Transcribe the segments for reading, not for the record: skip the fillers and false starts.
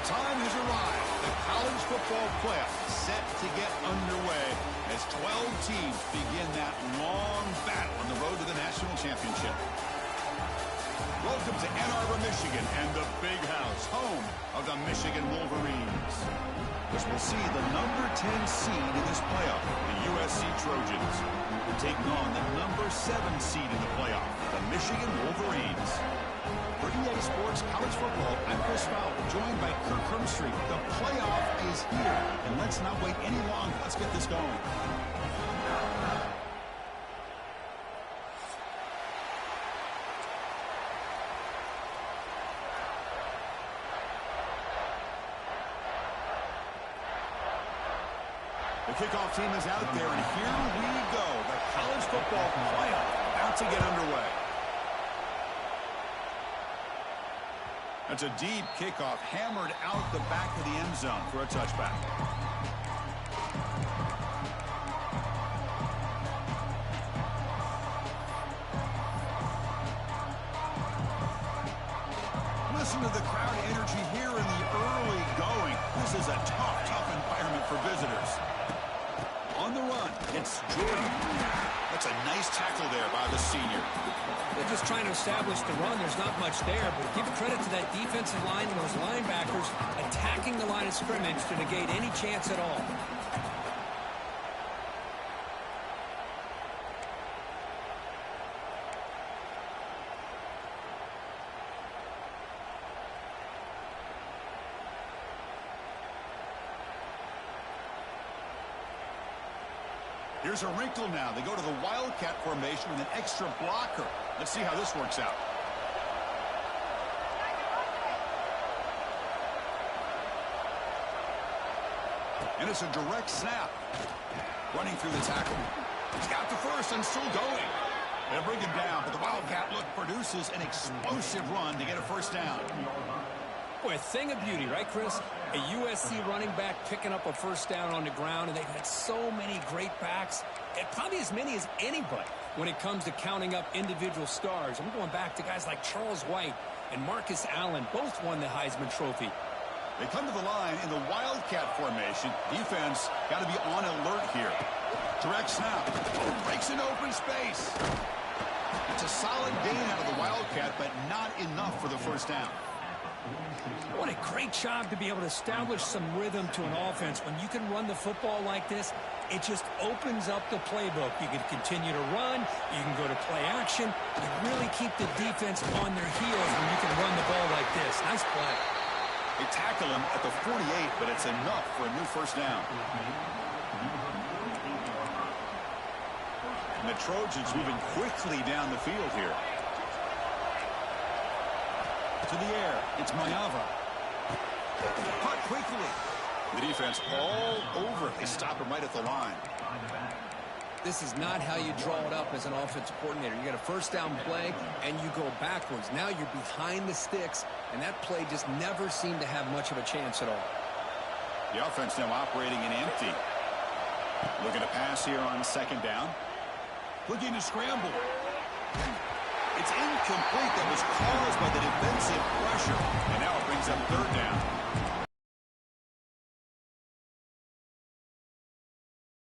Time has arrived. The college football playoff set to get underway as 12 teams begin that long battle on the road to the national championship. Welcome to Ann Arbor, Michigan, and the Big House, home of the Michigan Wolverines. This will see the number 10 seed in this playoff, the USC Trojans, taking on the number 7 seed in the playoff, the Michigan Wolverines. For EA Sports College Football, I'm Chris Fowler, joined by Kirk Hermstreet. The playoff is here, and let's not wait any longer. Let's get this going. The kickoff team is out there, and here we go. The college football playoff about to get underway. That's a deep kickoff, hammered out the back of the end zone for a touchback. Listen to the crowd energy here in the early going. This is a tough environment for visitors. On the run, it's Jordan. That's a nice tackle there by the senior. They're just trying to establish the run. There's not much there, but give credit to that defensive line and those linebackers attacking the line of scrimmage to negate any chance at all. Here's a wrinkle now. They go to the Wildcat formation with an extra blocker. Let's see how this works out. And it's a direct snap. Running through the tackle. He's got the first and still going. They'll bring him down, but the Wildcat look produces an explosive run to get a first down. Boy, a thing of beauty, right, Chris? A USC running back picking up a first down on the ground, and they've had so many great backs, and probably as many as anybody when it comes to counting up individual stars. I'm going back to guys like Charles White and Marcus Allen, both won the Heisman Trophy. They come to the line in the Wildcat formation. Defense got to be on alert here. Direct snap. Oh, breaks an open space. It's a solid gain out of the Wildcat, but not enough for the first down. What a great job to be able to establish some rhythm to an offense. When you can run the football like this, it just opens up the playbook. You can continue to run. You can go to play action. You really keep the defense on their heels when you can run the ball like this. Nice play. They tackle him at the 48, but it's enough for a new first down. And the Trojans moving quickly down the field here. To the air, it's Mayava. Cut quickly. The defense all over. They stop him right at the line. This is not how you draw it up as an offensive coordinator. You got a first down play, and you go backwards. Now you're behind the sticks, and that play just never seemed to have much of a chance at all. The offense now operating in empty. Looking to pass here on second down. Looking to scramble. It's incomplete. That was caused by the defensive pressure. And now it brings up third down.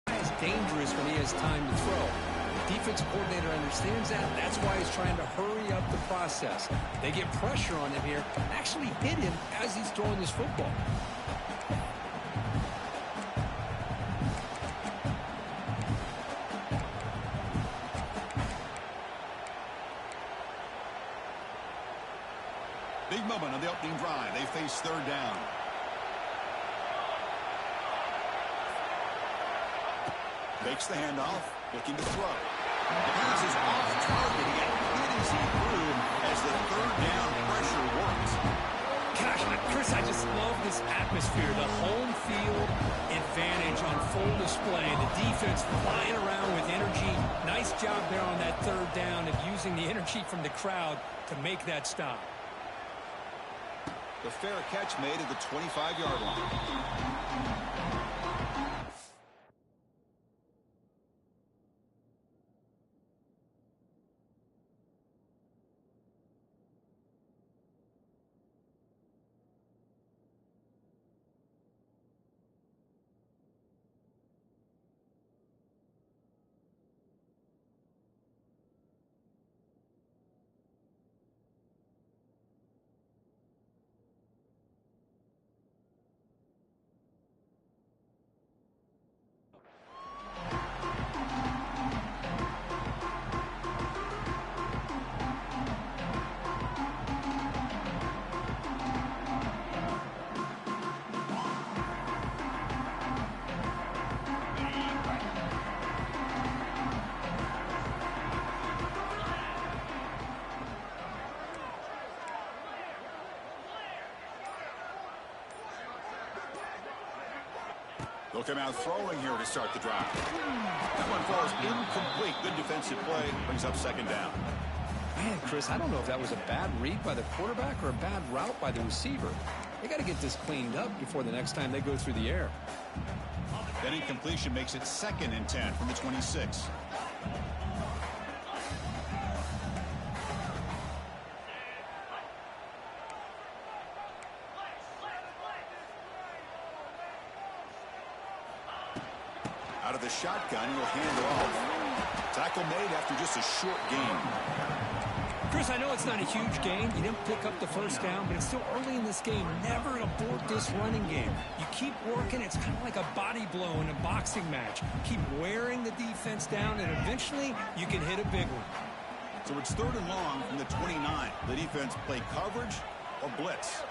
It's dangerous when he has time to throw. The defensive coordinator understands that. That's why he's trying to hurry up the process. They get pressure on him here, actually hit him as he's throwing this football. Big moment on the opening drive. They face third down. Fakes the handoff, looking to throw. The pass is off target. He got hit as he threw as the third down pressure works. Gosh, Chris, I just love this atmosphere. The home field advantage on full display. The defense flying around with energy. Nice job there on that third down of using the energy from the crowd to make that stop. The fair catch made at the 25-yard line. He'll come out throwing here to start the drive. That one falls incomplete. Good defensive play. Brings up second down. Man, Chris, I don't know if that was a bad read by the quarterback or a bad route by the receiver. They got to get this cleaned up before the next time they go through the air. That incompletion makes it 2nd and 10 from the 26. Out of the shotgun, he'll hand it off. Tackle made after just a short gain. Chris, I know it's not a huge gain. You didn't pick up the first down, but it's still early in this game. Never abort this running game. You keep working. It's kind of like a body blow in a boxing match. Keep wearing the defense down, and eventually you can hit a big one. So it's 3rd and long from the 29. The defense play coverage or blitz.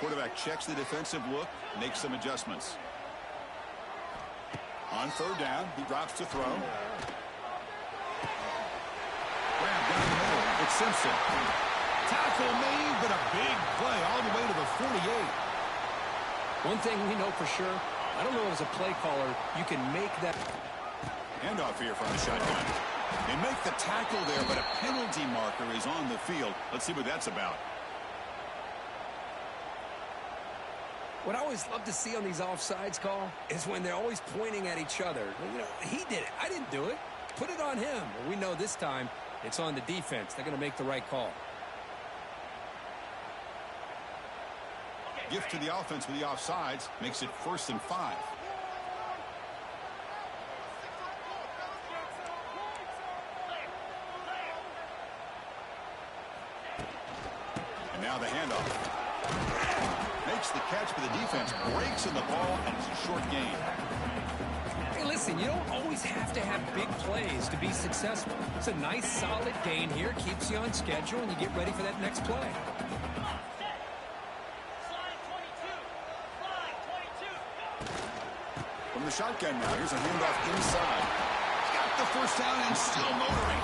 Quarterback checks the defensive look, makes some adjustments. On 3rd down, he drops to throw. Grab down the middle. It's Simpson. Tackle made, but a big play all the way to the 48. One thing we know for sure, I don't know as a play caller, you can make that. Handoff here from the shotgun. They make the tackle there, but a penalty marker is on the field. Let's see what that's about. What I always love to see on these offsides call is when they're always pointing at each other. You know, he did it. I didn't do it. Put it on him. Well, we know this time it's on the defense. They're going to make the right call. Gift to the offense with the offsides makes it 1st and 5. And now the handoff. Makes the catch, but the defense breaks in the ball, and it's a short gain. Hey, listen, you don't always have to have big plays to be successful. It's a nice, solid gain here. Keeps you on schedule, and you get ready for that next play. From the shotgun now, here's a handoff inside. Got the first down and still motoring.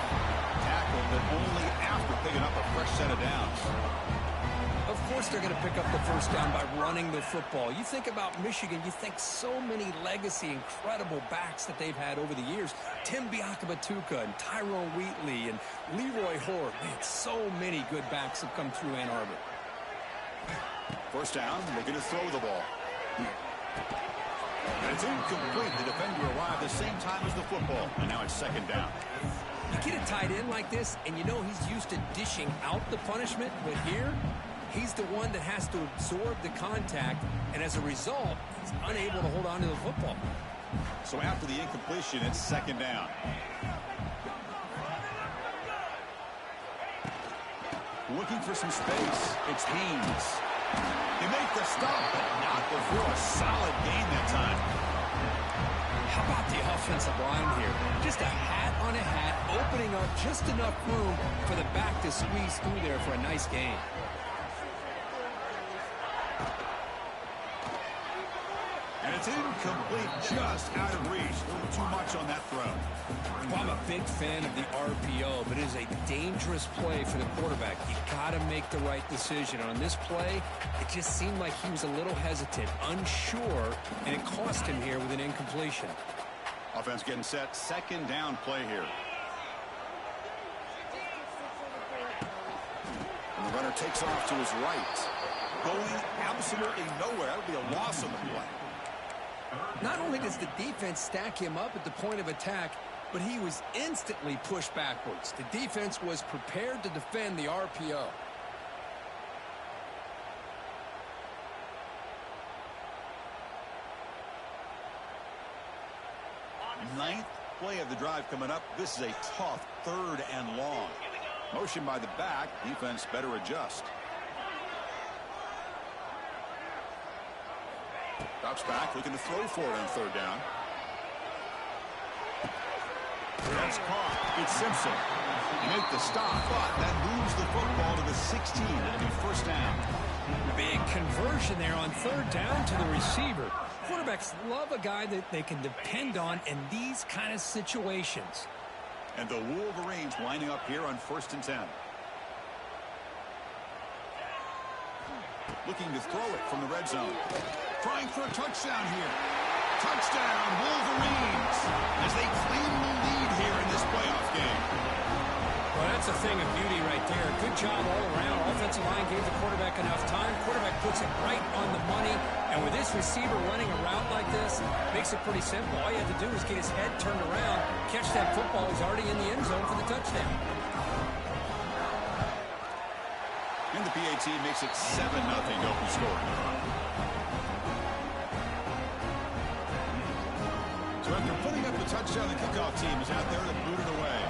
Tackled, but only after picking up a fresh set of downs. Of course they're going to pick up the first down by running the football. You think about Michigan, you think so many legacy, incredible backs that they've had over the years. Tim Biakabatuka and Tyrone Wheatley and Leroy Horde. Man, so many good backs have come through Ann Arbor. First down, looking to throw the ball. And it's incomplete. The defender arrived the same time as the football, and now it's 2nd down. You get a tight end like this, and you know he's used to dishing out the punishment, but here, he's the one that has to absorb the contact, and as a result, he's unable to hold on to the football. So after the incompletion, it's 2nd down. Looking for some space. It's Haynes. They make the stop, but not before a solid gain that time. How about the offensive line here? Just a hat on a hat, opening up just enough room for the back to squeeze through there for a nice gain. And it's incomplete, just out of reach. A little too much on that throw. Well, I'm a big fan of the RPO, but it is a dangerous play for the quarterback. You got to make the right decision. On this play, it just seemed like he was a little hesitant, unsure, and it cost him here with an incompletion. Offense getting set. 2nd down play here. And the runner takes off to his right. Going absolutely nowhere. That would be a loss on the play. Not only does the defense stack him up at the point of attack, but he was instantly pushed backwards. The defense was prepared to defend the RPO. Ninth play of the drive coming up. This is a tough 3rd and long. Motion by the back. Defense better adjust. Drops back, looking to throw for it on 3rd down. That's caught. It's Simpson. They make the stop, but that moves the football to the 16. It'll be 1st down. Big conversion there on 3rd down to the receiver. Quarterbacks love a guy that they can depend on in these kind of situations. And the Wolverines lining up here on 1st and 10. looking to throw it from the red zone. Trying for a touchdown here. Touchdown, Wolverines, as they claim the lead here in this playoff game. Well, that's a thing of beauty right there. Good job all around. Offensive line gave the quarterback enough time. Quarterback puts it right on the money. And with this receiver running a route like this, makes it pretty simple. All you have to do is get his head turned around, catch that football. He's already in the end zone for the touchdown. And the PAT makes it 7-0 open scoring. So after putting up the touchdown, the kickoff team is out there to boot it away.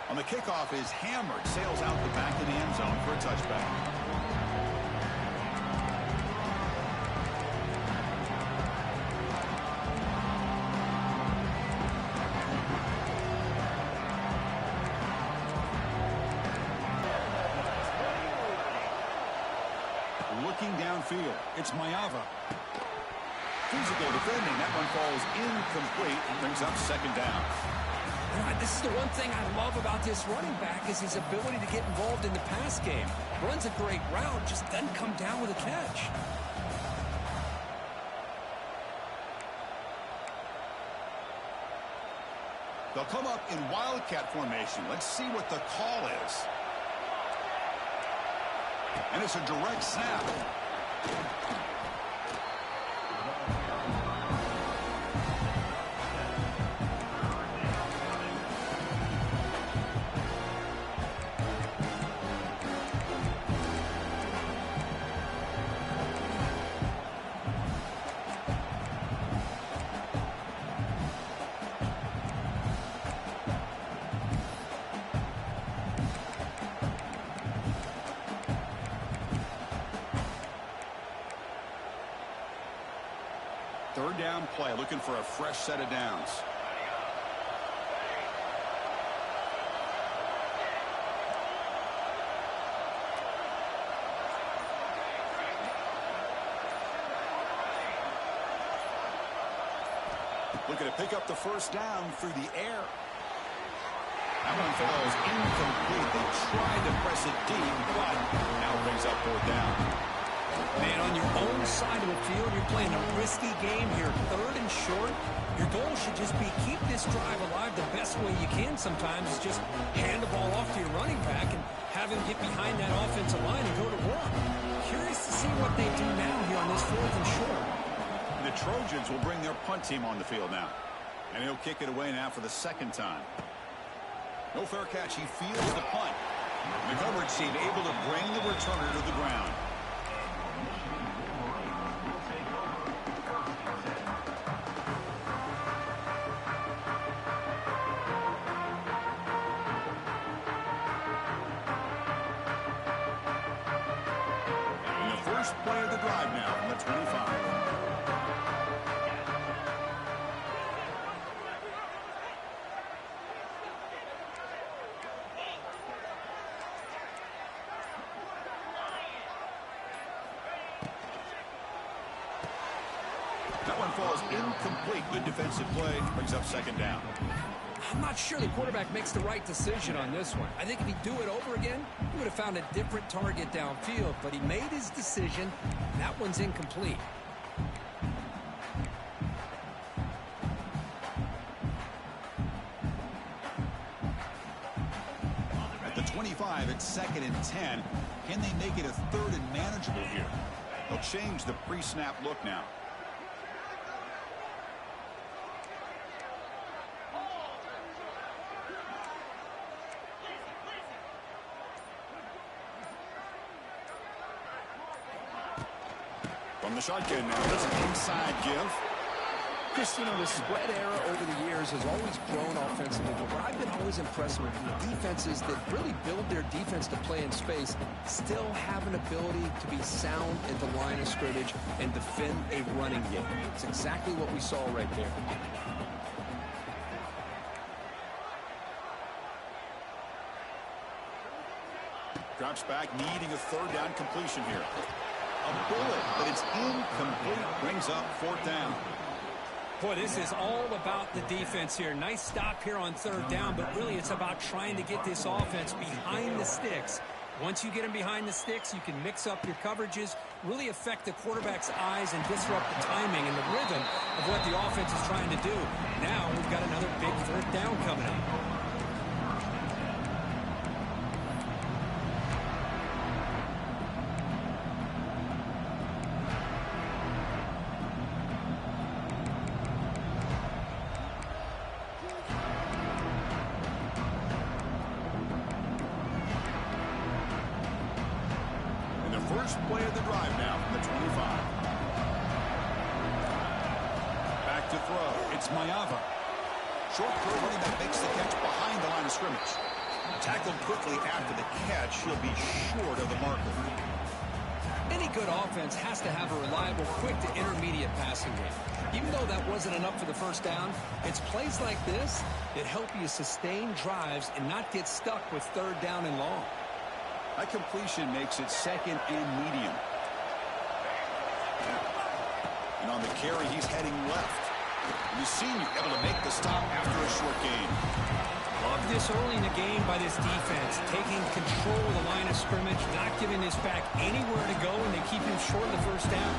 On the kickoff is hammered, sails out the back of the end zone for a touchback. Looking downfield, it's Mayava. Physical defending, that one falls incomplete and brings up second down. This is the one thing I love about this running back is his ability to get involved in the pass game. Runs a great route, just doesn't come down with a catch. They'll come up in wildcat formation. Let's see what the call is. And it's a direct snap. Third down play, looking for a fresh set of downs. Looking to pick up the first down through the air. That one falls incomplete. They tried to press it deep, but now brings up fourth down. Man, on your own side of the field, you're playing a risky game here. Third and short. Your goal should just be keep this drive alive the best way you can sometimes is just hand the ball off to your running back and have him get behind that offensive line and go to work. Curious to see what they do now here on this fourth and short. The Trojans will bring their punt team on the field now. And he'll kick it away now for the second time. No fair catch. He fields the punt. The coverage team able to bring the returner to the ground. First play of the drive now from the 25. That one falls incomplete. Good defensive play. Brings up second down. I'm not sure the quarterback makes the right decision on this one. I think if he'd do it over again, he would have found a different target downfield, but he made his decision. That one's incomplete. At the 25, it's 2nd and 10. Can they make it a third and manageable here? They'll change the pre-snap look now. From the shotgun now, that's an inside give. Chris, you know, the spread era over the years has always grown offensively, but what I've been always impressed with the defenses that really build their defense to play in space still have an ability to be sound at the line of scrimmage and defend a running game. It's exactly what we saw right there. Drops back, needing a third down completion here. A bullet, but it's incomplete. Brings up fourth down. Boy, this is all about the defense here. Nice stop here on third down, but really it's about trying to get this offense behind the sticks. Once you get them behind the sticks, you can mix up your coverages, really affect the quarterback's eyes and disrupt the timing and the rhythm of what the offense is trying to do. Now we've got another big fourth down coming up. First play of the drive now from the 25. Back to throw. It's Mayava. Short throw running that makes the catch behind the line of scrimmage. Tackled quickly after the catch. He'll be short of the marker. Any good offense has to have a reliable, quick to intermediate passing game. Even though that wasn't enough for the first down, it's plays like this that help you sustain drives and not get stuck with third down and long. That completion makes it second and medium. And on the carry, he's heading left. You've seen you able to make the stop after a short gain. Love this early in the game by this defense, taking control of the line of scrimmage, not giving this back anywhere to go, and they keep him short of the first down.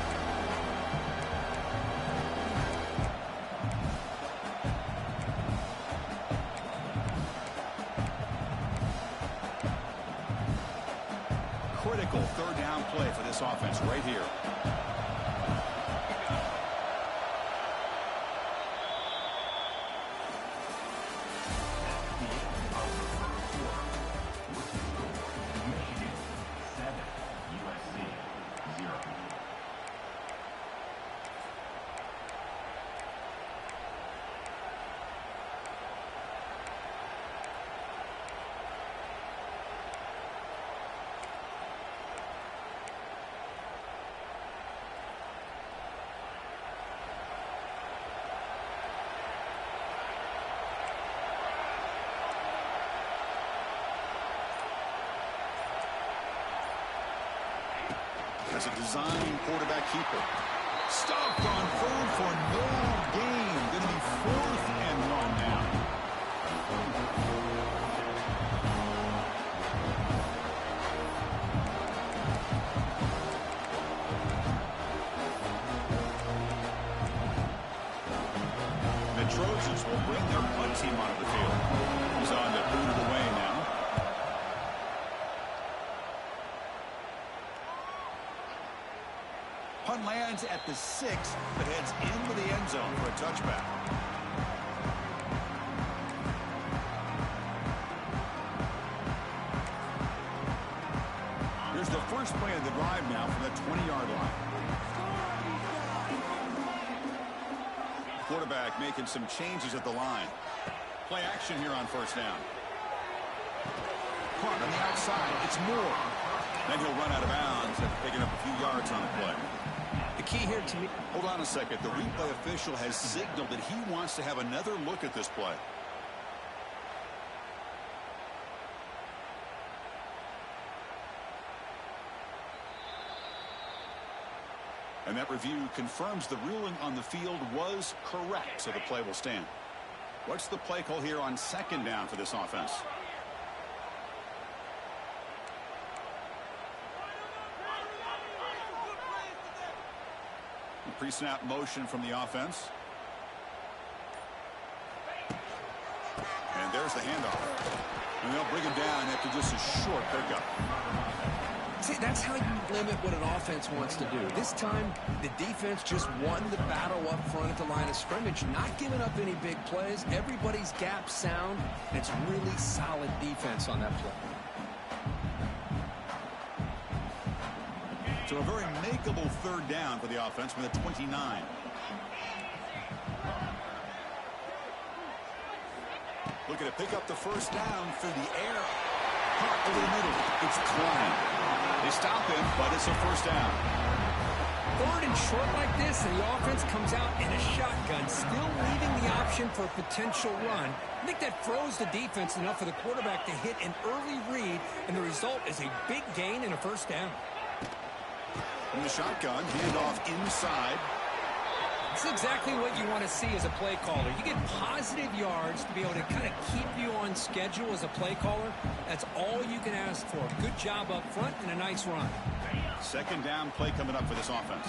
Critical third down play for this offense right here. Michigan 7, USC 0. As a design quarterback keeper. Stopped on third for no gain. Going to be 4th and 1 now. The Trojans will bring their punt team onto the field. He's on to boot it away now. Punt lands at the 6, but heads into the end zone for a touchback. Here's the first play of the drive now from the 20-yard line. Quarterback making some changes at the line. Play action here on first down. Punt on the outside. It's Moore. Then he'll run out of bounds after picking up a few yards on the play. The key here to me... Hold on a second. The replay official has signaled that he wants to have another look at this play. And that review confirms the ruling on the field was correct, so the play will stand. What's the play call here on second down for this offense? Pre-snap motion from the offense. And there's the handoff. And they'll bring him down after just a short pickup. See, that's how you limit what an offense wants to do. This time, the defense just won the battle up front at the line of scrimmage, not giving up any big plays. Everybody's gap sound. And it's really solid defense on that play. So a very makeable third down for the offense from the 29. Looking to pick up the first down through the air. Caught over the middle. It's Klein. They stop him, but it's a first down. Third and short like this, and the offense comes out in a shotgun, still leaving the option for a potential run. I think that froze the defense enough for the quarterback to hit an early read, and the result is a big gain and a first down. From the shotgun, handoff inside. It's exactly what you want to see as a play caller. You get positive yards to be able to kind of keep you on schedule as a play caller. That's all you can ask for. Good job up front and a nice run. Second down play coming up for this offense.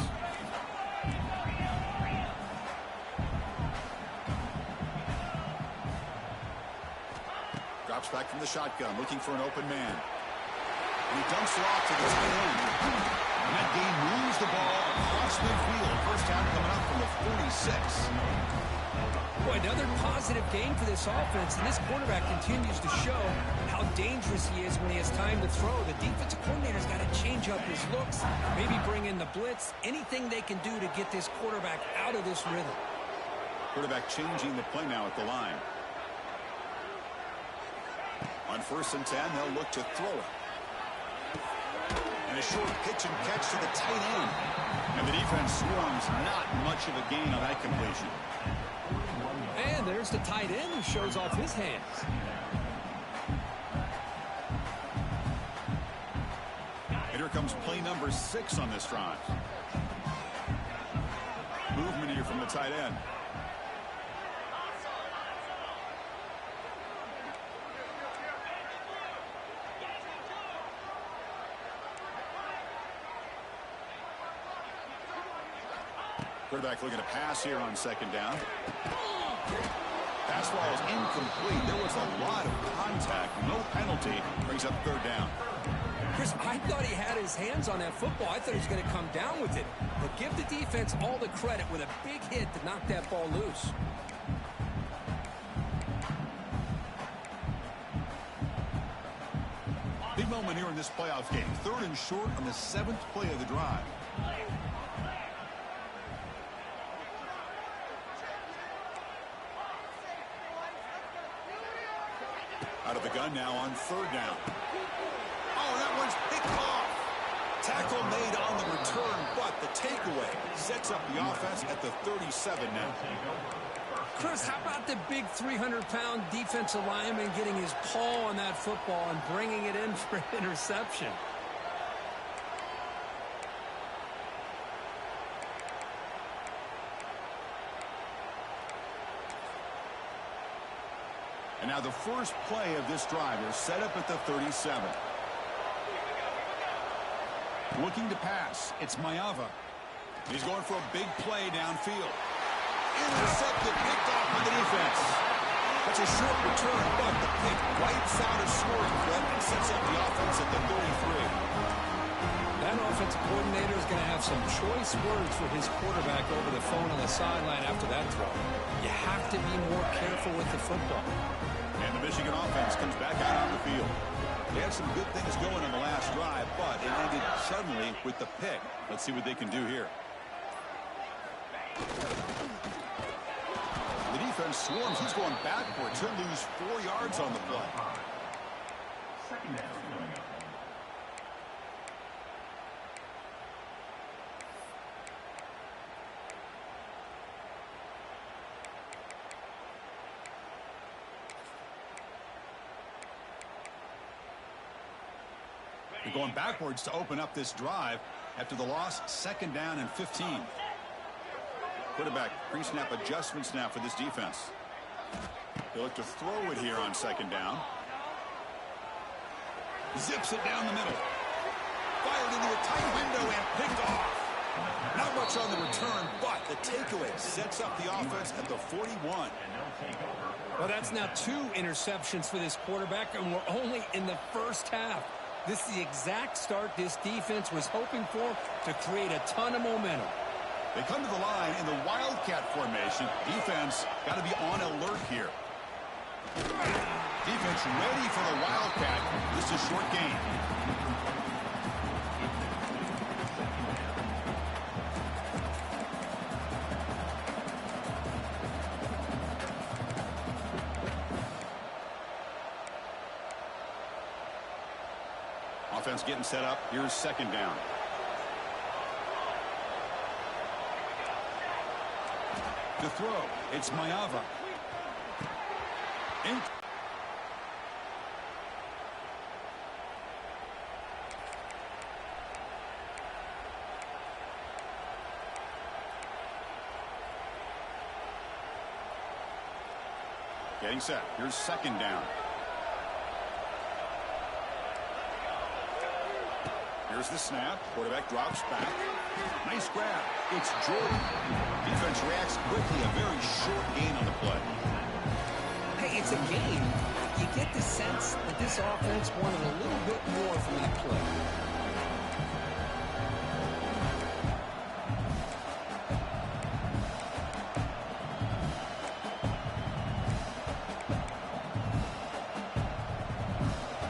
Drops back from the shotgun, looking for an open man. And he dumps it off to the tight end. And that game moves the ball across midfield. First down coming up from the 46. Boy, another positive game for this offense, and this quarterback continues to show how dangerous he is when he has time to throw. The defensive coordinator's got to change up his looks, maybe bring in the blitz, anything they can do to get this quarterback out of this rhythm. Quarterback changing the play now at the line. On 1st and 10, they'll look to throw it. And a short pitch and catch to the tight end. And the defense swarms, not much of a gain on that completion. And there's the tight end who shows off his hands. And here comes play number 6 on this drive. Movement here from the tight end. Quarterback looking to pass here on 2nd down. Pass ball is incomplete. There was a lot of contact. No penalty. Brings up 3rd down. Chris, I thought he had his hands on that football. I thought he was going to come down with it. But give the defense all the credit with a big hit to knock that ball loose. Big moment here in this playoff game. 3rd and short on the 7th play of the drive. Out of the gun now on 3rd down. Oh, that one's picked off. Tackle made on the return, but the takeaway sets up the offense at the 37 now. Chris, how about the big 300-pound defensive lineman getting his paw on that football and bringing it in for an interception? And now the first play of this drive is set up at the 37. Looking to pass. It's Mayava. He's going for a big play downfield. Intercepted, picked off by the defense. That's a short return, but the pick wipes out a scoring threat and sets up the offense at the 33. That offensive coordinator is going to have some choice words for his quarterback over the phone on the sideline after that throw. You have to be more careful with the football. And the Michigan offense comes back out on the field. They had some good things going on the last drive, but it ended suddenly with the pick. Let's see what they can do here. The defense swarms. He's going backwards. He'll lose 4 yards on the play. 2nd down coming up. They're going backwards to open up this drive after the loss. 2nd down and 15. Quarterback pre-snap adjustments now for this defense. They look to throw it here on 2nd down. Zips it down the middle. Fired into a tight window and picked off. Not much on the return, but the takeaway sets up the offense at the 41. Well, that's now 2 interceptions for this quarterback, and we're only in the first half. This is the exact start this defense was hoping for to create a ton of momentum. They come to the line in the Wildcat formation. Defense got to be on alert here. Defense ready for the Wildcat. This is a short gain. Offense getting set up. Here's 2nd down. To throw, it's Mayava. Getting set. Here's second down. Here's the snap. Quarterback drops back. Nice grab. It's Jordan. Defense reacts quickly. A very short gain on the play. Hey, it's a game. You get the sense that this offense wanted a little bit more from that play.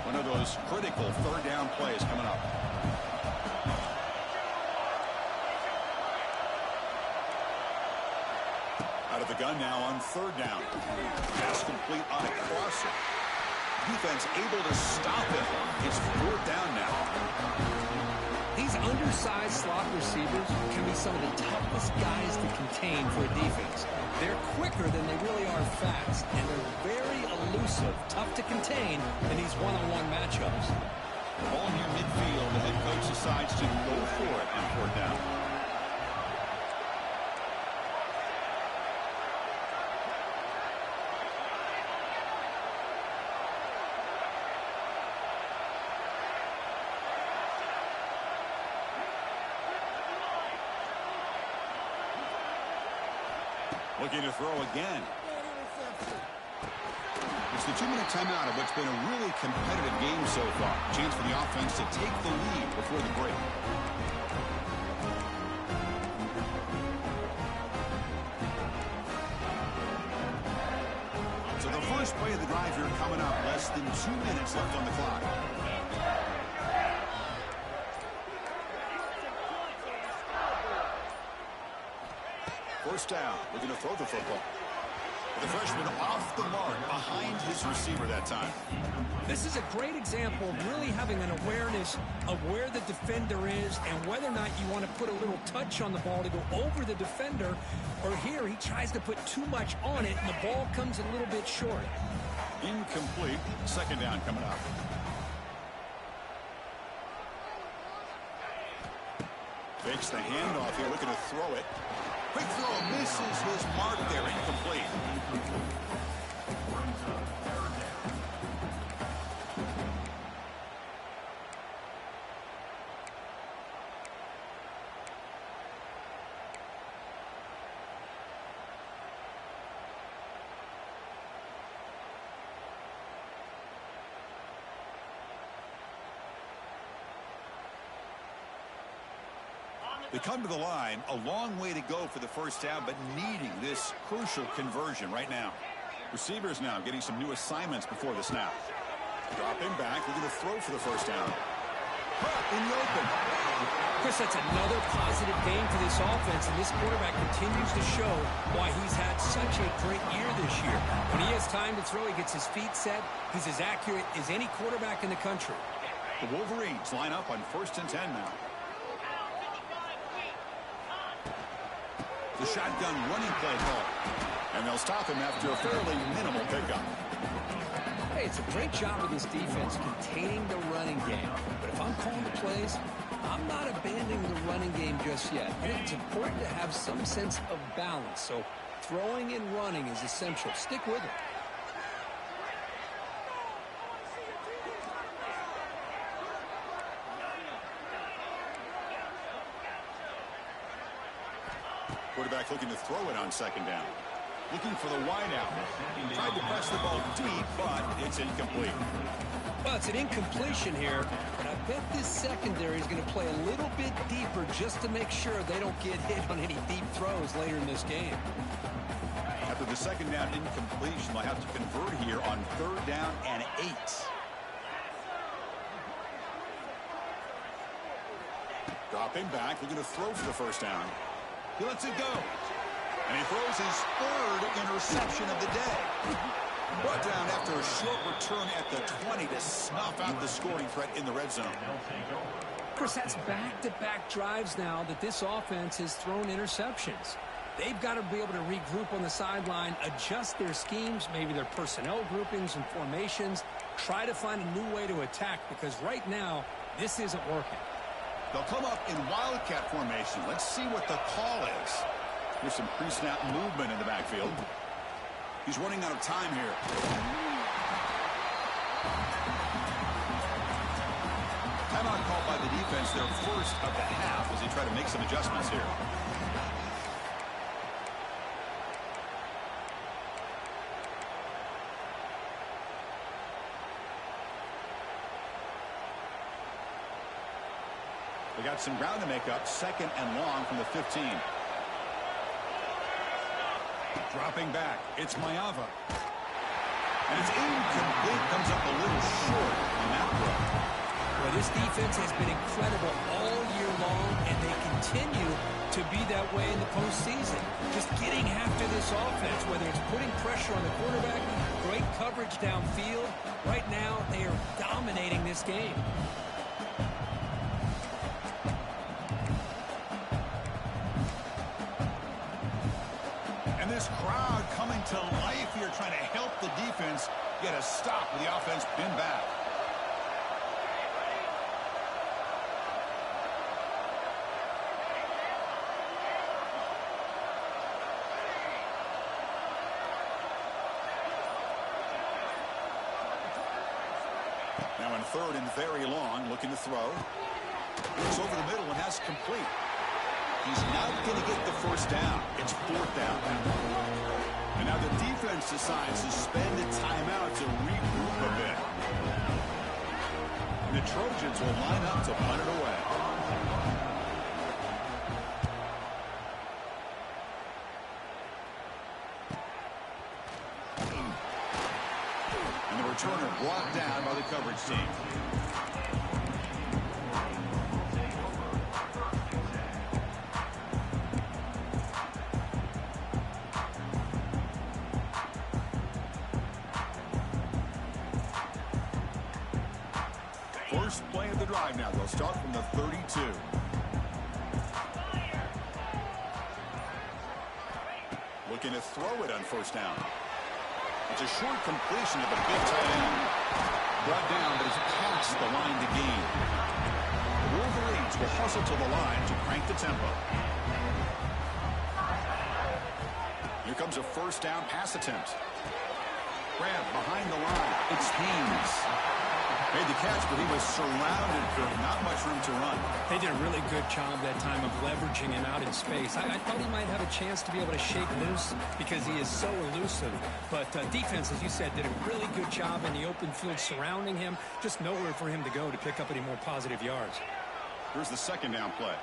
One of those critical third down plays coming up. Out of the gun now on third down. Pass complete on a crosser. Defense able to stop it. It's fourth down now. These undersized slot receivers can be some of the toughest guys to contain for a defense. They're quicker than they really are fast, and they're very elusive, tough to contain in these one-on-one matchups. Ball near midfield. The head coach decides to go for it on fourth down. Looking to throw again. It's the 2-minute timeout of what's been a really competitive game so far. Chance for the offense to take the lead before the break. So the first play of the drive here coming up. Less than 2 minutes left on the clock. First down. Looking to throw the football. The freshman off the mark behind his receiver that time. This is a great example of really having an awareness of where the defender is and whether or not you want to put a little touch on the ball to go over the defender, or here he tries to put too much on it and the ball comes a little bit short. Incomplete. Second down coming up. Fakes the handoff here, looking to throw it. Quick throw, misses his mark there, incomplete. They come to the line, a long way to go for the first down, but needing this crucial conversion right now. Receivers now getting some new assignments before the snap. Dropping back, looking to throw for the first down. In the open. Chris, that's another positive game for this offense, and this quarterback continues to show why he's had such a great year this year. When he has time to throw, he gets his feet set. He's as accurate as any quarterback in the country. The Wolverines line up on 1st and 10 now. The shotgun running play call. And they'll stop him after a fairly minimal pickup. Hey, it's a great job of this defense containing the running game. But if I'm calling the plays, I'm not abandoning the running game just yet. I think it's important to have some sense of balance. So throwing and running is essential. Stick with it. Quarterback looking to throw it on second down. Looking for the wide out. Tried to press the ball deep, but it's incomplete. Well, it's an incompletion here, but I bet this secondary is going to play a little bit deeper just to make sure they don't get hit on any deep throws later in this game. After the second down incompletion, they'll have to convert here on 3rd down and 8. Dropping back, looking to throw for the first down. He lets it go. And he throws his 3rd interception of the day. Brought down after a short return at the 20 to snuff out the scoring threat in the red zone. Chris, that's back-to-back drives now that this offense has thrown interceptions. They've got to be able to regroup on the sideline, adjust their schemes, maybe their personnel groupings and formations, try to find a new way to attack, because right now, this isn't working. They'll come up in wildcat formation. Let's see what the call is. Here's some pre-snap movement in the backfield. He's running out of time here. Timeout called by the defense, their first of the half, as they try to make some adjustments here. They got some ground to make up, 2nd and long from the 15. Dropping back, it's Mayava. And it's incomplete, comes up a little short on that throw. Well, this defense has been incredible all year long, and they continue to be that way in the postseason. Just getting after this offense, whether it's putting pressure on the quarterback, great coverage downfield. Right now, they are dominating this game. And this crowd coming to life here, trying to help the defense get a stop with the offense pinned back. Now in 3rd and very long, looking to throw. Looks over the middle and has complete. He's not going to get the first down. It's 4th down now. And now the defense decides to spend a timeout to regroup a bit. And the Trojans will line up to punt it away. And the returner brought down by the coverage team. First play of the drive now. They'll start from the 32. Looking to throw it on 1st down. It's a short completion of a big tight end. Brought down, but it's past the line to gain. The Wolverines will hustle to the line to crank the tempo. Here comes a 1st down pass attempt. Grab behind the line. It's Haynes. Made the catch, but he was surrounded for not much room to run. They did a really good job that time of leveraging him out in space. I thought he might have a chance to be able to shake loose because he is so elusive. But defense, as you said, did a really good job in the open field surrounding him. Just nowhere for him to go to pick up any more positive yards. Here's the 2nd down play.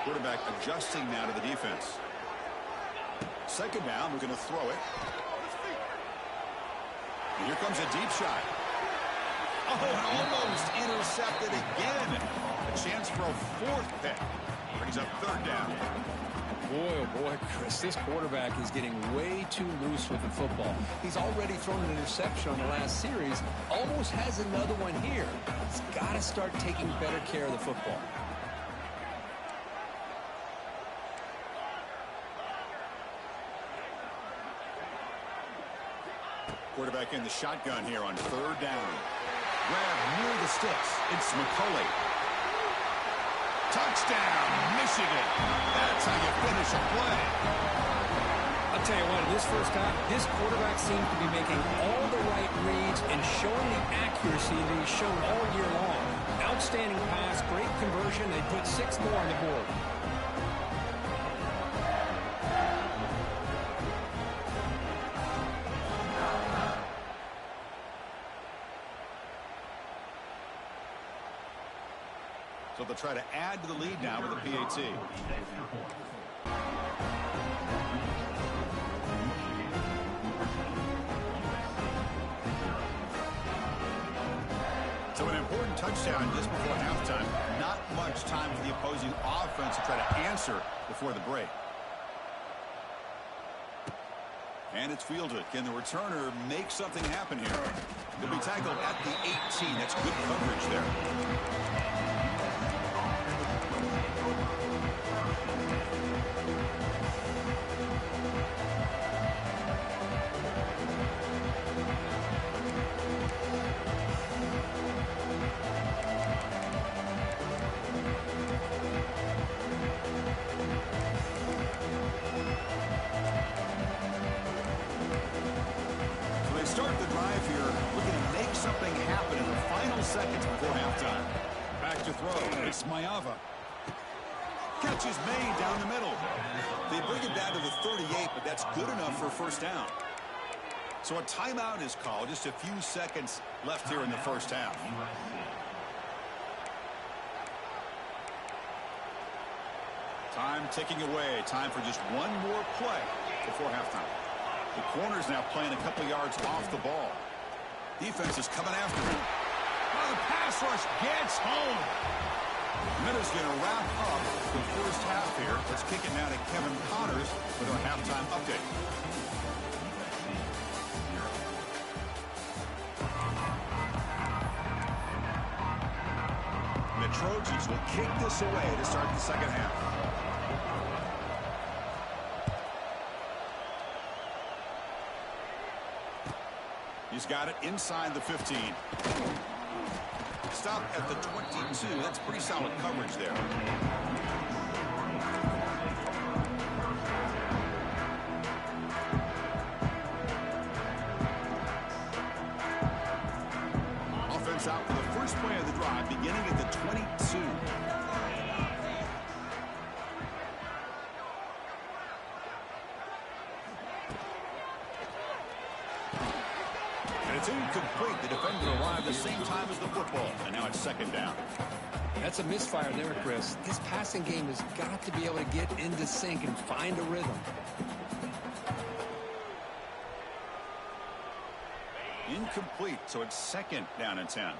Quarterback adjusting now to the defense. 2nd down, we're going to throw it. And here comes a deep shot. Oh, and almost intercepted again. A chance for a 4th pick. Brings up 3rd down. Boy, oh boy, Chris, this quarterback is getting way too loose with the football. He's already thrown an interception on the last series. Almost has another one here. He's got to start taking better care of the football. Quarterback in the shotgun here on 3rd down. Grab near the sticks. It's McCulley. Touchdown, Michigan. That's how you finish a play. I'll tell you what, in this first half, this quarterback seemed to be making all the right reads and showing the accuracy that he's shown all year long. Outstanding pass, great conversion. They put 6 more on the board. So they'll try to add to the lead now with a PAT. So an important touchdown just before halftime. Not much time for the opposing offense to try to answer before the break. And it's fielded. Can the returner make something happen here? He'll be tackled at the 18. That's good coverage there. before halftime. Back to throw. It's Mayava. Catch is made down the middle. They bring it down to the 38, but that's good enough for a first down. So a timeout is called. Just a few seconds left here in the first half. Time ticking away. Time for just one more play before halftime. The corner's now playing a couple yards off the ball. Defense is coming after him. Oh, the pass rush gets home. Minutes going to wrap up the first half here. Let's kick it now to Kevin Connors with our halftime update. The Trojans will kick this away to start the second half. He's got it inside the 15. Stop at the 22. That's pretty solid coverage there. Offense out for the first play of the drive, beginning at the 22. It's incomplete. The defender arrived the same time as the football, and now it's second down. That's a misfire there, Chris. This passing game has got to be able to get into sync and find a rhythm. Incomplete, so it's second down and 10.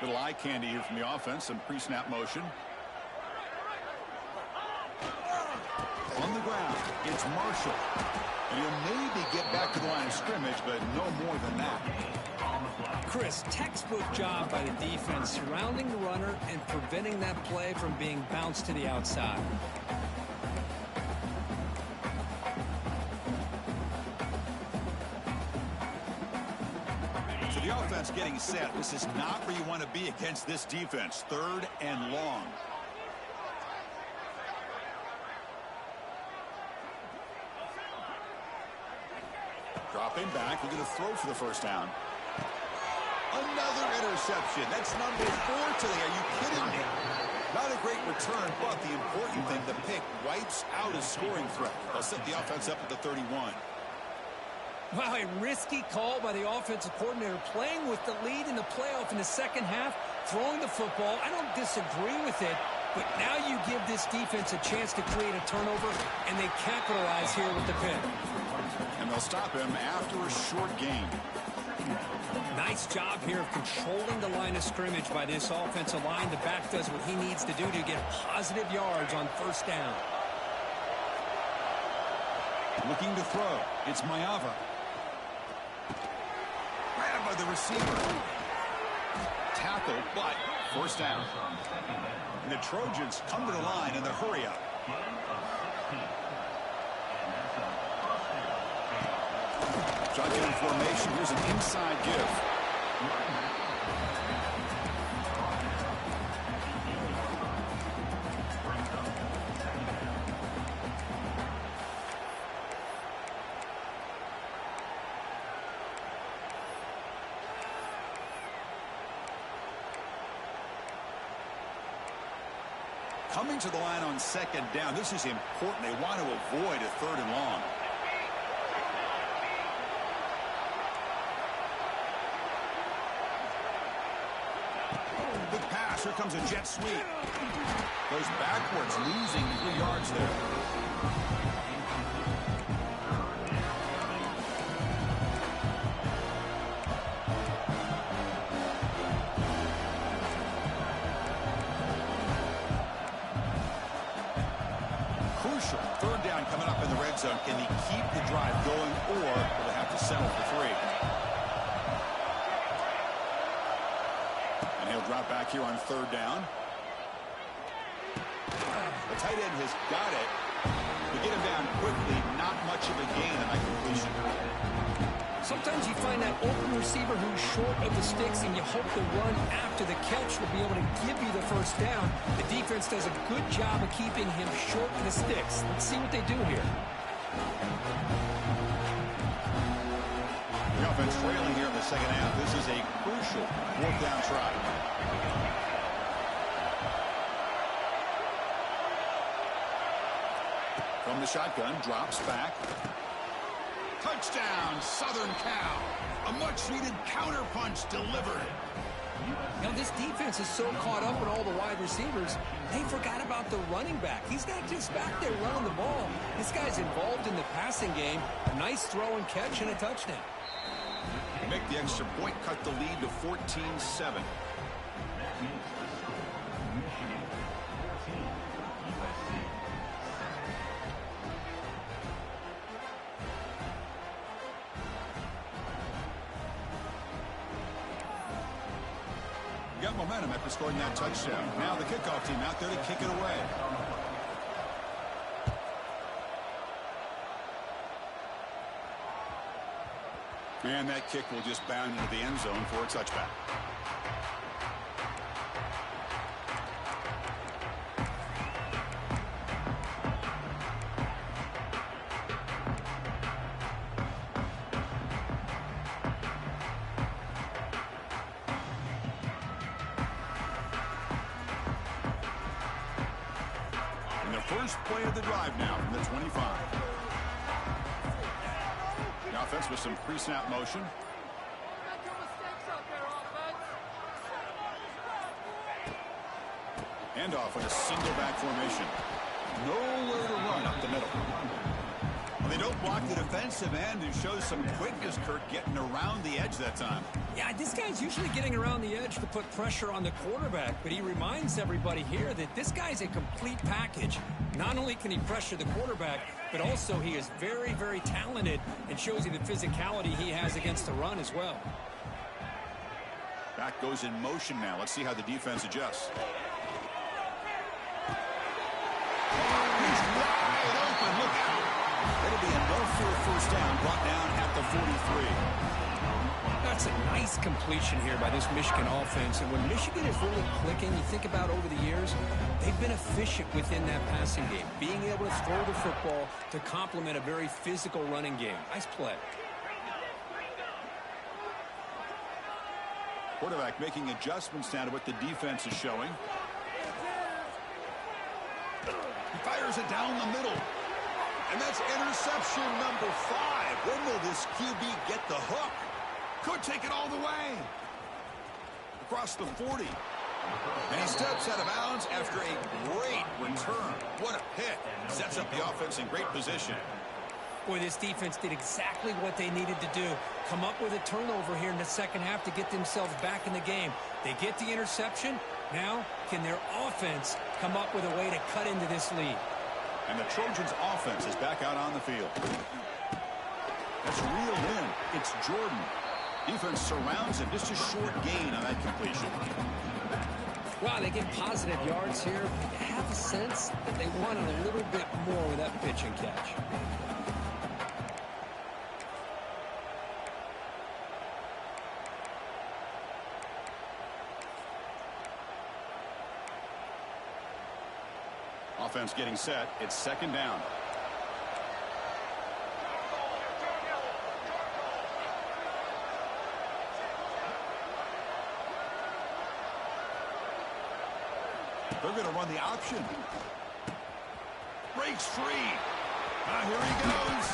Little eye candy here from the offense, some pre-snap motion. On the ground, it's Marshall. And he'll maybe get back to the line of scrimmage, but no more than that. Chris, textbook job by the defense, surrounding the runner and preventing that play from being bounced to the outside. The offense getting set. This is not where you want to be against this defense. Third and long. Dropping back. We're going to throw for the first down. Another interception. That's number 4 today. Are you kidding me? Not a great return, but the important thing, the pick wipes out a scoring threat. They'll set the offense up at the 31. Wow, a risky call by the offensive coordinator, playing with the lead in the playoff in the second half, throwing the football. I don't disagree with it, but now you give this defense a chance to create a turnover, and they capitalize here with the pick. And they'll stop him after a short gain. Nice job here of controlling the line of scrimmage by this offensive line. The back does what he needs to do to get positive yards on first down. Looking to throw. It's Mayava. Grabbed by the receiver. Tackle, but first down. And the Trojans come to the line in the hurry up. Shotgun formation. Here's an inside give. Coming to the line on second down. This is important. They want to avoid a third and long. Big pass. Here comes a jet sweep. Goes backwards, losing 3 yards there. Crucial. Third down coming up in the red zone. Can he keep the drive going, or will they have to settle for 3? And he'll drop back here on third down. The tight end has got it. To get him down quickly, not much of a gain on that completion. Sometimes you find that open receiver who's short of the sticks, and you hope the run after the catch will be able to give you the first down. The defense does a good job of keeping him short of the sticks. Let's see what they do here. The offense trailing here in the second half. This is a crucial fourth down try. From the shotgun, drops back. Touchdown, Southern Cal. A much-needed counterpunch delivered. You know, this defense is so caught up in all the wide receivers, they forgot about the running back. He's not just back there running the ball. This guy's involved in the passing game. A nice throw and catch and a touchdown. Make the extra point, cut the lead to 14-7. That means the score, Michigan 14, USC 7. Got momentum after scoring that touchdown. Now the kickoff team out there to kick it away. And that kick will just bound into the end zone for a touchback. First play of the drive now from the 25. The offense with some pre-snap motion. And off with a single back formation. Nowhere to run up the middle. Well, they don't block the defensive end and show some quickness, Kirk, getting around the edge that time. Yeah, this guy's usually getting around the edge to put pressure on the quarterback, but he reminds everybody here that this guy's a complete package. Not only can he pressure the quarterback, but also he is very, very talented and shows you the physicality he has against the run as well. Back goes in motion now. Let's see how the defense adjusts. He's wide open. Look out. It'll be enough for a first down, brought down at the 43. That's a nice completion here by this Michigan offense. And when Michigan is really clicking, you think about over the years, they've been efficient within that passing game, being able to throw the football to complement a very physical running game. Nice play. Quarterback making adjustments now to what the defense is showing. He fires it down the middle. And that's interception number 5. When will this QB get the hook? Could take it all the way. Across the 40. And he steps out of bounds after a great return. What a pick. Sets up the offense in great position. Boy, this defense did exactly what they needed to do. Come up with a turnover here in the second half to get themselves back in the game. They get the interception. Now, can their offense come up with a way to cut into this lead? And the Trojans' offense is back out on the field. That's reeled in. It's Jordan. Defense surrounds him. Just a short gain on that completion. Wow, they get positive yards here. I have a sense that they wanted a little bit more with that pitch and catch. Offense getting set. It's second down. They're going to run the option. Breaks free. Here he goes.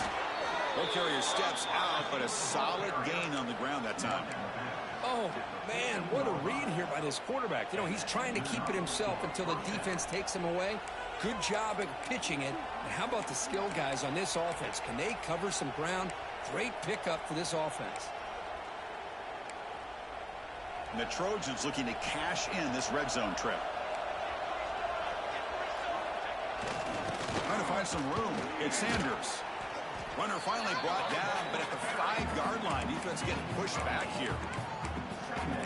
Ball carrier steps out, but a solid gain on the ground that time. Oh, man, what a read here by this quarterback. You know, he's trying to keep it himself until the defense takes him away. Good job at pitching it. And how about the skill guys on this offense? Can they cover some ground? Great pickup for this offense. And the Trojans looking to cash in this red zone trip. Trying to find some room. It's Sanders. Runner finally brought down, but at the 5-yard line, defense getting pushed back here.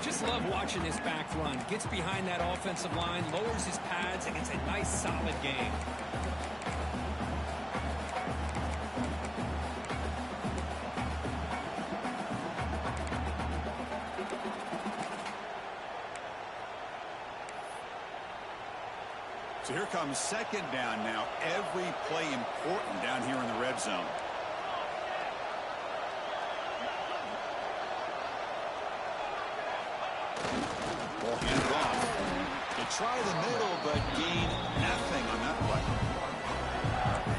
Just love watching this back run. Gets behind that offensive line, lowers his pads, and gets a nice, solid gain. comes second down now. Every play important down here in the red zone. Ball handed off. They try the middle, but gain nothing on that play.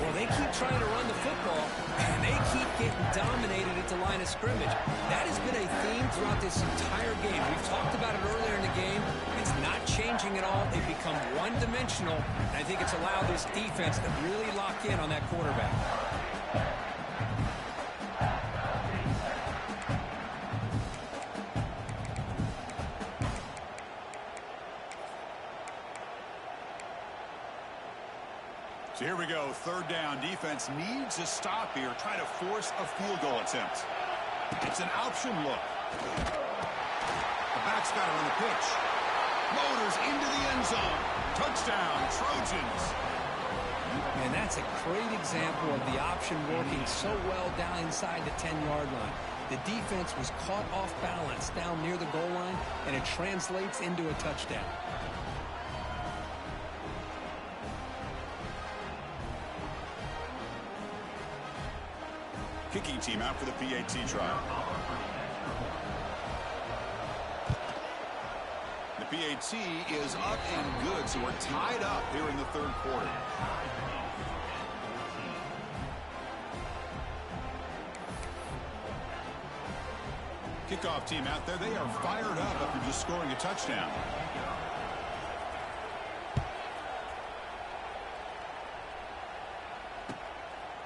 Well, they keep trying to run the football, and they keep getting dominated at the line of scrimmage. That has been a theme throughout this entire game. We've talked about it earlier in the game. It's not changing at all. They've become one-dimensional, and I think it's allowed this defense to really lock in on that quarterback. So here we go, third down. Defense needs a stop here. Try to force a field goal attempt. It's an option look. The back's got it on the pitch. Motors into the end zone. Touchdown, Trojans. And that's a great example of the option working so well down inside the 10-yard line. The defense was caught off balance down near the goal line, and it translates into a touchdown. Kicking team out for the PAT trial. The PAT is up and good, so we're tied up here in the third quarter. Kickoff team out there. They are fired up after just scoring a touchdown.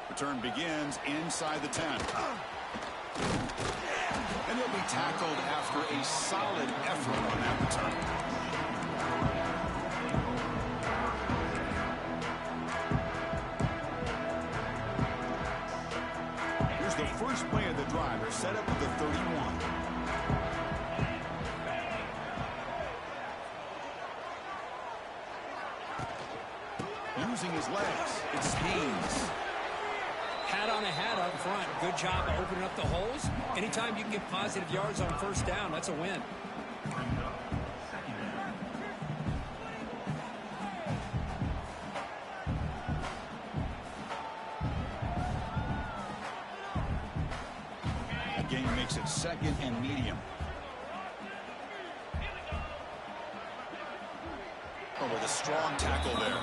Return begins inside the 10. And he'll be tackled after a solid effort on that return. Here's the first play of the drive. They're set up at the 31. Using his legs, it's Haynes. Hat on a hat up front. Good job of opening up the holes. Anytime you can get positive yards on first down, that's a win. The game makes it second and medium. Oh, with a strong tackle there.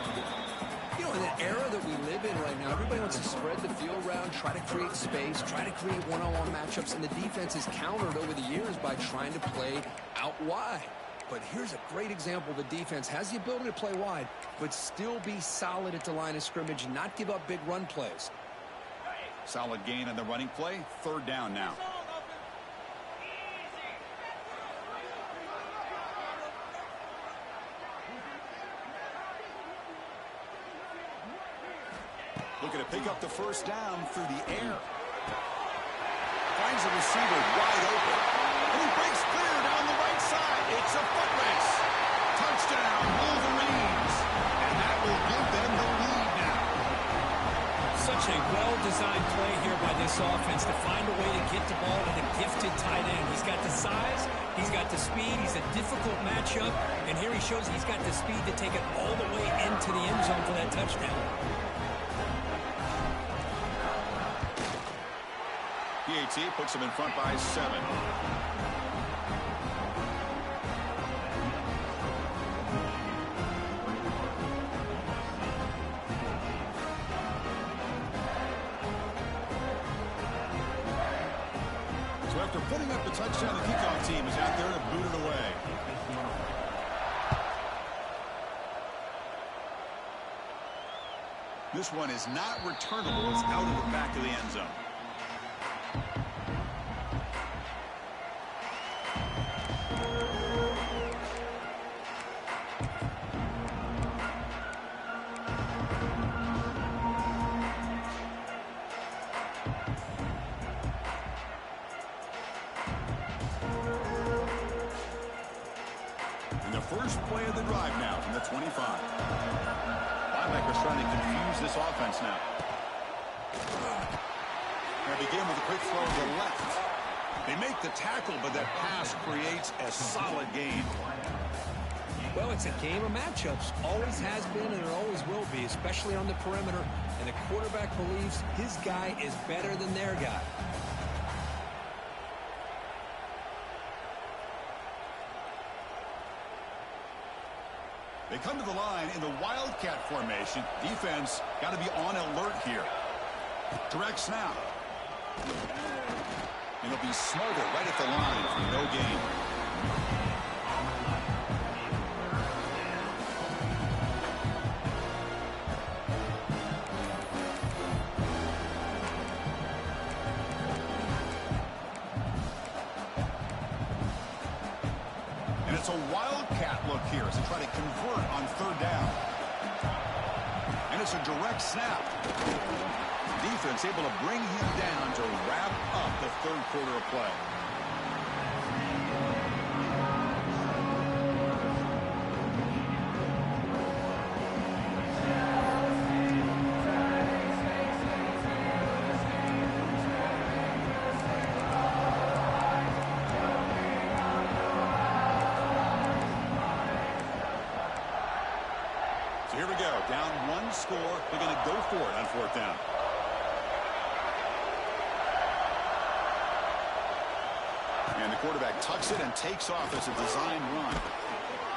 You know, in the era that we live in right now, everybody wants to spread the field around, try to create space, try to create one-on-one matchups, and the defense is countered over the years by trying to play out wide. But here's a great example. The defense has the ability to play wide, but still be solid at the line of scrimmage and not give up big run plays. Solid gain on the running play. Third down now. Looking to pick up the first down through the air. Finds the receiver wide open. And he breaks clear down the right side. It's a foot race. Touchdown, Wolverines. And that will give them the lead now. Such a well-designed play here by this offense to find a way to get the ball to the gifted tight end. He's got the size, he's got the speed, he's a difficult matchup, and here he shows he's got the speed to take it all the way into the end zone for that touchdown. PAT puts him in front by 7. So after putting up the touchdown, the kickoff team is out there to boot it away. This one is not returnable. It's out of the back of the end zone. First play of the drive now from the 25. Linebacker's trying to confuse this offense now. They begin with a quick throw to the left. They make the tackle, but that pass creates a solid gain. Well, it's a game of matchups. Always has been and it always will be, especially on the perimeter. And the quarterback believes his guy is better than their guy. They come to the line in the Wildcat formation. Defense got to be on alert here. Direct snap. And it'll be Smarter right at the line for no gain. And it's a Wildcat look here as they try to convert on third down. And it's a direct snap. Defense able to bring him down to wrap up the third quarter of play. So here we go. Down one score. They're going to go for it on fourth down. And the quarterback tucks it and takes off as a designed run.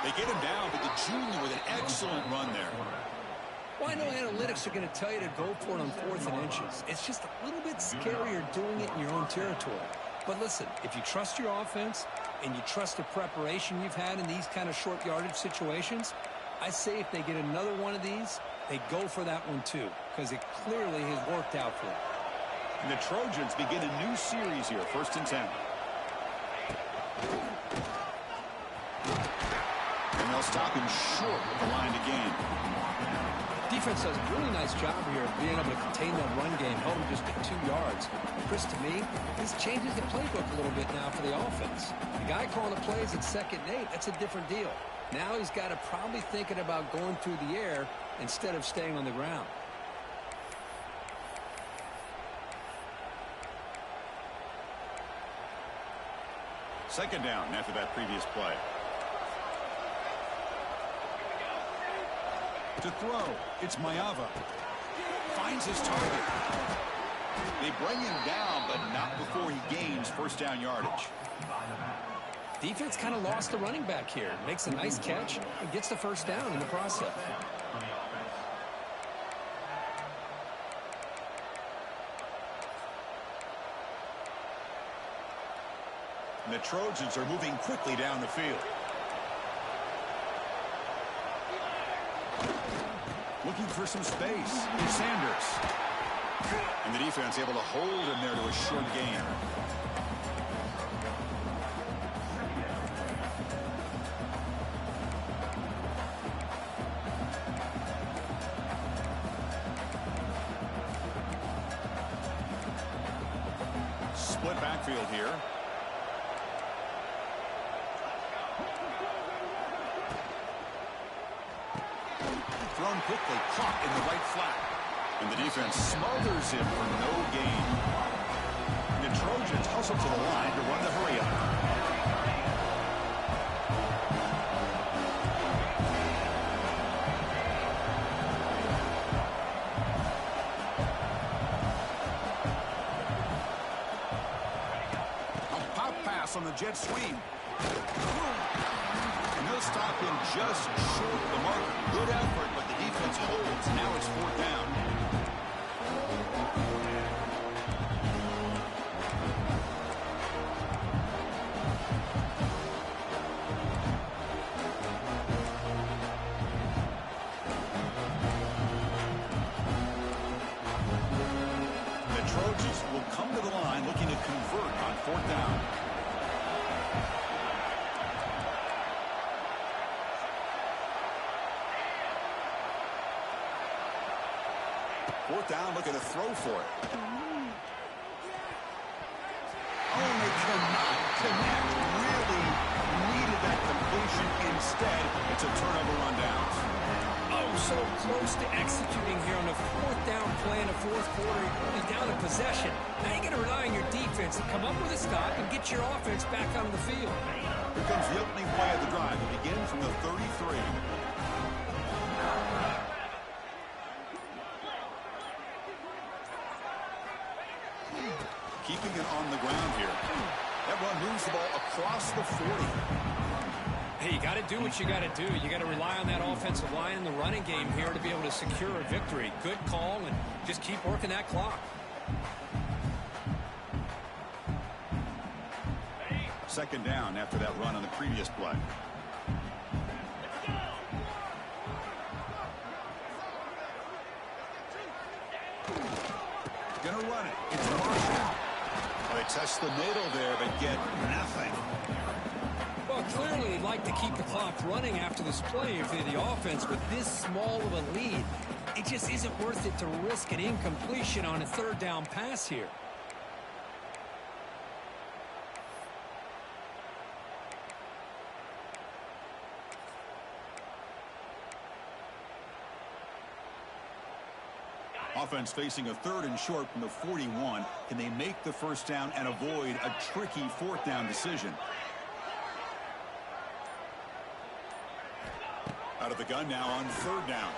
They get him down, but the junior with an excellent run there. Well, I know analytics are going to tell you to go for it on 4th and inches. It's just a little bit scarier doing it in your own territory. But listen, if you trust your offense and you trust the preparation you've had in these kind of short yardage situations, I say if they get another one of these, they go for that one too, because it clearly has worked out for them. And the Trojans begin a new series here, 1st and 10. And they'll stop him short with the line to gain. Defense does a really nice job here of being able to contain that run game, held him just at 2 yards. Chris, to me, this changes the playbook a little bit now for the offense. The guy calling the plays at 2nd and 8, that's a different deal. Now he's got to probably thinking about going through the air instead of staying on the ground. Second down after that previous play. To throw, it's Mayava. Finds his target. They bring him down, but not before he gains 1st down yardage. Defense kind of lost the running back here. Makes a nice catch and gets the 1st down in the process. And the Trojans are moving quickly down the field. Looking for some space. Sanders. And the defense able to hold him there to a short gain. Split backfield here. Thrown quickly, caught in the right flat. And the defense smothers him for no gain. And the Trojans hustle to the line to run the hurry up. A pop pass on the jet sweep. And they'll stop him just short of the mark. Good effort, but the defense holds. Now it's 4th down. The Trojans will come to the line looking to convert on 4th down. Fourth down, looking to throw for it. Oh, and they cannot connect. Really needed that completion. Instead, it's a turnover on downs. Oh, so close to executing here on a fourth down play in the fourth quarter. You're only down a possession. Now you got to rely on your defense to come up with a stop and get your offense back on the field. Here comes the opening play of the drive. It begins from the 33. Keeping it on the ground here. That run moves the ball across the 40. Hey, you got to do what you got to do. You got to rely on that offensive line in the running game here to be able to secure a victory. Good call, and just keep working that clock. Second down after that run on the previous play. Gonna run it. It's Marshall. They test the middle there, but get nothing. Well, clearly they'd like to keep the clock running after this play if they're the offense with this small of a lead. It just isn't worth it to risk an incompletion on a third down pass here. Offense facing a third and short from the 41. Can they make the first down and avoid a tricky fourth down decision? Out of the gun now on third down.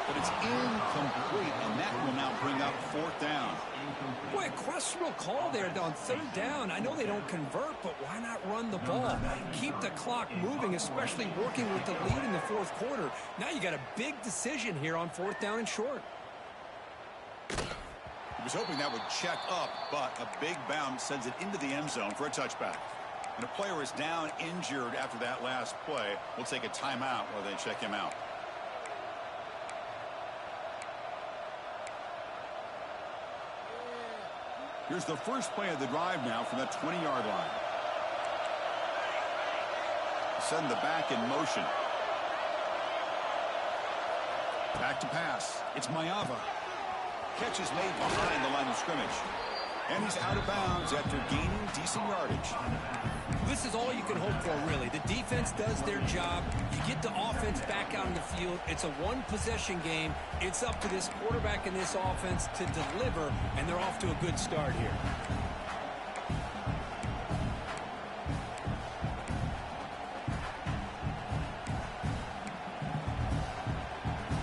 But it's incomplete, and that will now bring up fourth down. Boy, a questionable call there on third down. I know they don't convert, but why not run the ball? Keep the clock moving, especially working with the lead in the fourth quarter. Now you got a big decision here on fourth down and short. He was hoping that would check up, but a big bounce sends it into the end zone for a touchback. And a player is down injured after that last play. We'll take a timeout while they check him out. Here's the first play of the drive now from the 20-yard line. Send the back in motion. Back to pass. It's Mayava. Catch is made behind the line of scrimmage. And he's out of bounds after gaining decent yardage. This is all you can hope for, really. The defense does their job. You get the offense back out in the field. It's a one-possession game. It's up to this quarterback and this offense to deliver, and they're off to a good start here.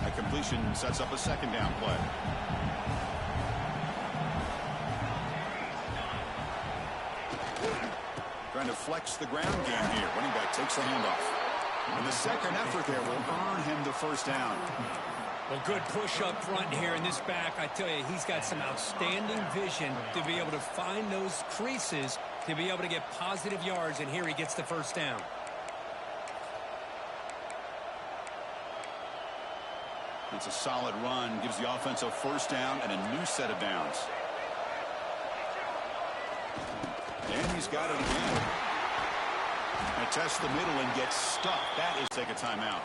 That completion sets up a second down play. Trying to flex the ground game here. Running back takes the handoff. And the second effort there will earn him the first down. Well, good push up front here in this back. I tell you, he's got some outstanding vision to be able to find those creases, to be able to get positive yards, and here he gets the first down. It's a solid run. Gives the offense a first down and a new set of downs. And he's got it again. And test the middle and gets stuck. That is take a timeout.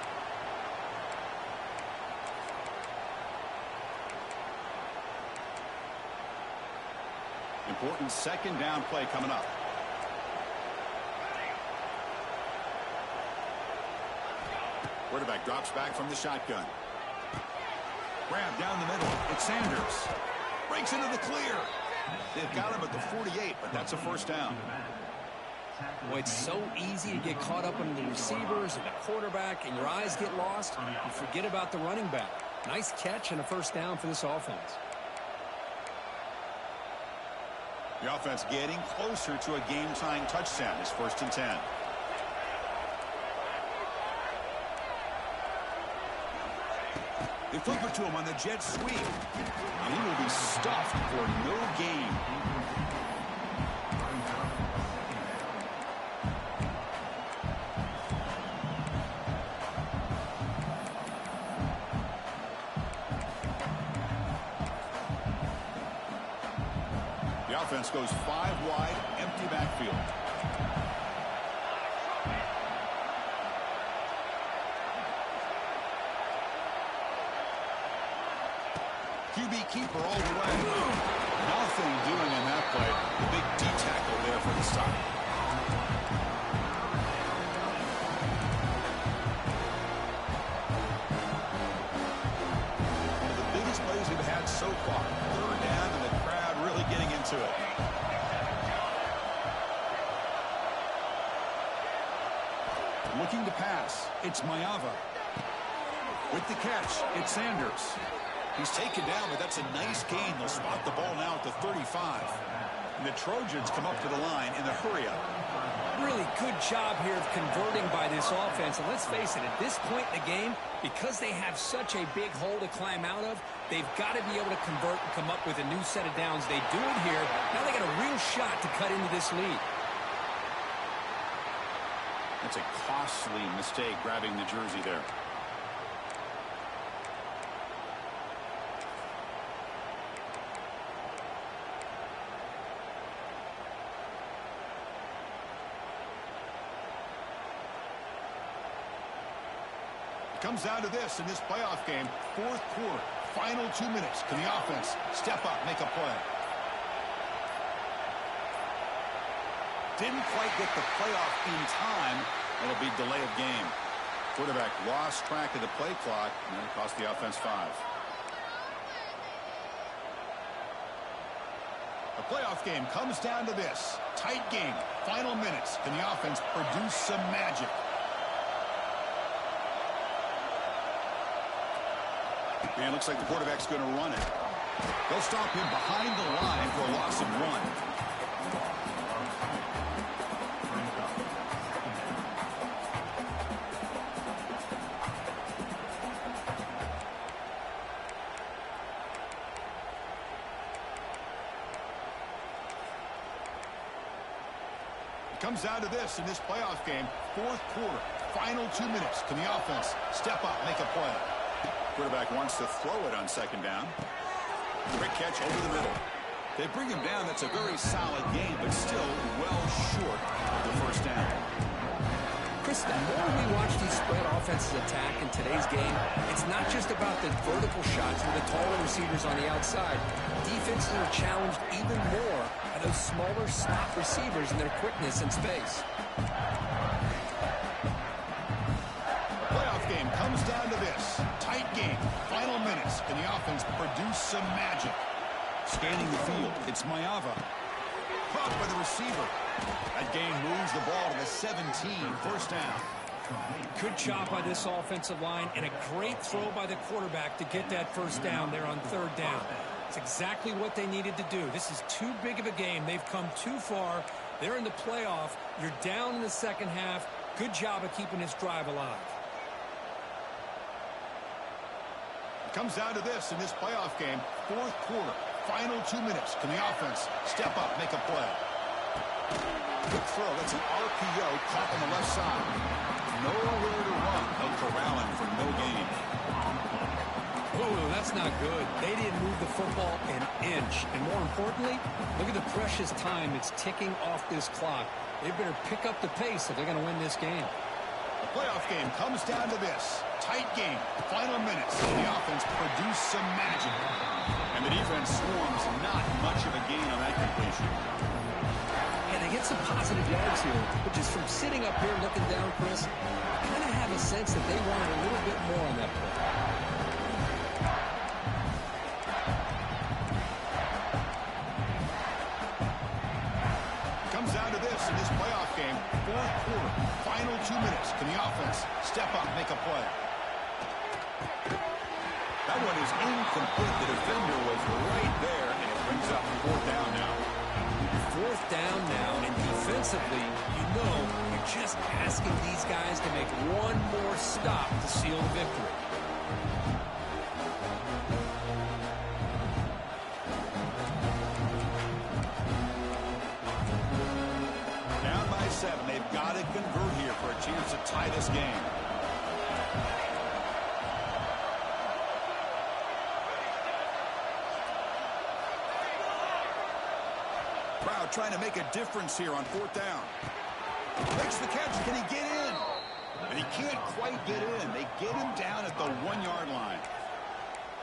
Important second down play coming up. Quarterback drops back from the shotgun. Grab down the middle. It's Sanders. Breaks into the clear. They've got him at the 48, but that's a first down. Boy, it's so easy to get caught up in the receivers and the quarterback, and your eyes get lost. You forget about the running back. Nice catch and a first down for this offense. The offense getting closer to a game-tying touchdown. It's 1st and 10. They flip it to him on the jet sweep. And he will be stuffed for no gain. The offense goes 5 wide, empty backfield. QB keeper all the way. Nothing doing in that play. The big D tackle there for the stop. clock. Third down and the crowd really getting into it. Looking to pass. It's Mayava. With the catch, it's Sanders. He's taken down, but that's a nice gain. They'll spot the ball now at the 35. And the Trojans come up to the line in the hurry-up. Really good job here of converting by this offense. And let's face it, at this point in the game, because they have such a big hole to climb out of, they've got to be able to convert and come up with a new set of downs. They do it here. Now they got a real shot to cut into this lead. That's a costly mistake, grabbing the jersey there. It comes down to this in this playoff game. Fourth quarter, final 2 minutes. Can the offense step up, make a play? Didn't quite get the playoff in time. It'll be delay of game. Quarterback lost track of the play clock, and it cost the offense 5. The playoff game comes down to this. Tight game, final minutes. Can the offense produce some magic? And it looks like the quarterback's going to run it. They'll stop him behind the line for a loss of 1. Comes down to this in this playoff game. Fourth quarter, final 2 minutes. Can the offense step up, make a play? Quarterback wants to throw it on second down. Quick catch over the middle. They bring him down. That's a very solid game, but still well short of the first down. Chris, the more we watch these spread offenses attack in today's game, it's not just about the vertical shots with the taller receivers on the outside. Defenses are challenged even more by those smaller slot receivers and their quickness in space. The playoff game comes down to this. Tight game, final minutes. Can the offense produce some magic? Scanning the field, it's Mayava. Caught by the receiver. That gain moves the ball to the 17, first down. Good job by this offensive line and a great throw by the quarterback to get that first down there on third down. It's exactly what they needed to do. This is too big of a game. They've come too far. They're in the playoff. You're down in the second half. Good job of keeping this drive alive. It comes down to this in this playoff game. Fourth quarter, final 2 minutes. Can the offense step up, make a play? Good throw. That's an RPO caught on the left side. Nowhere to run. They'll corral him for no gain. Oh, that's not good. They didn't move the football an inch. And more importantly, look at the precious time it's ticking off this clock. They better pick up the pace if they're going to win this game. The playoff game comes down to this. Tight game, final minutes. The offense produce some magic. And the defense swarms not much of a gain on that completion. And they get some positive yards here, which is from sitting up here looking down, Chris. I kind of have a sense that they wanted a little bit more on that play. Comes down to this in this playoff game. Fourth quarter, final 2 minutes. Can the offense step up, make a play? That one is incomplete. The defender was right there, and it brings up fourth down now. Fourth down now, and defensively, you know, you're just asking these guys to make one more stop to seal the victory. Down by 7. They've got to convert here for a chance to tie this game. Crowd trying to make a difference here on fourth down. Makes the catch. Can he get in? And he can't quite get in. They get him down at the 1-yard line.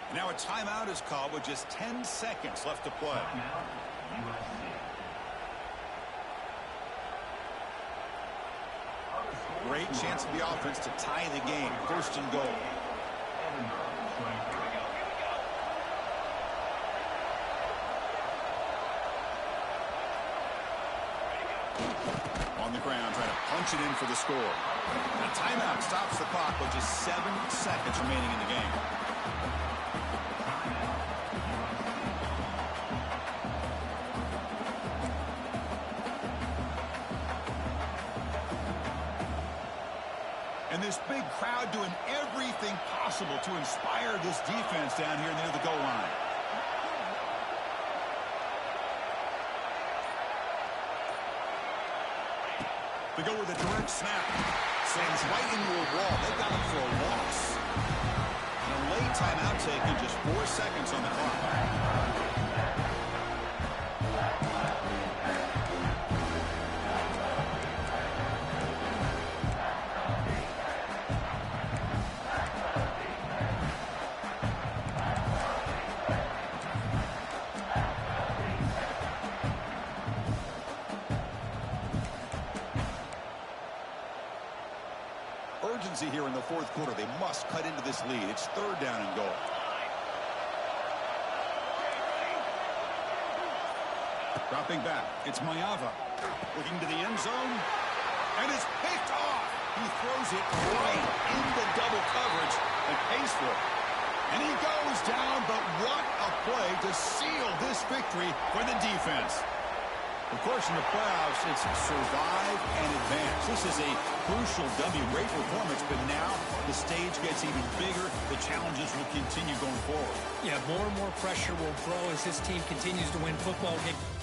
And now a timeout is called with just 10 seconds left to play. Great chance for the offense to tie the game. First and goal. the ground, trying to punch it in for the score. A timeout stops the clock with just 7 seconds remaining in the game. And this big crowd doing everything possible to inspire this defense down here near the goal line. They go with a direct snap. Sends right into a wall. They got him for a loss. And a late timeout taken, just 4 seconds on the clock. Urgency here in the fourth quarter. They must cut into this lead. It's 3rd down and goal. Dropping back. It's Mayava. Looking to the end zone. And it's picked off. He throws it right into double coverage and pays for it. And he goes down, but what a play to seal this victory for the defense. Of course, in the playoffs, it's survive and advance. This is a crucial W. Great performance, but now the stage gets even bigger. The challenges will continue going forward. Yeah, more and more pressure will grow as this team continues to win football games.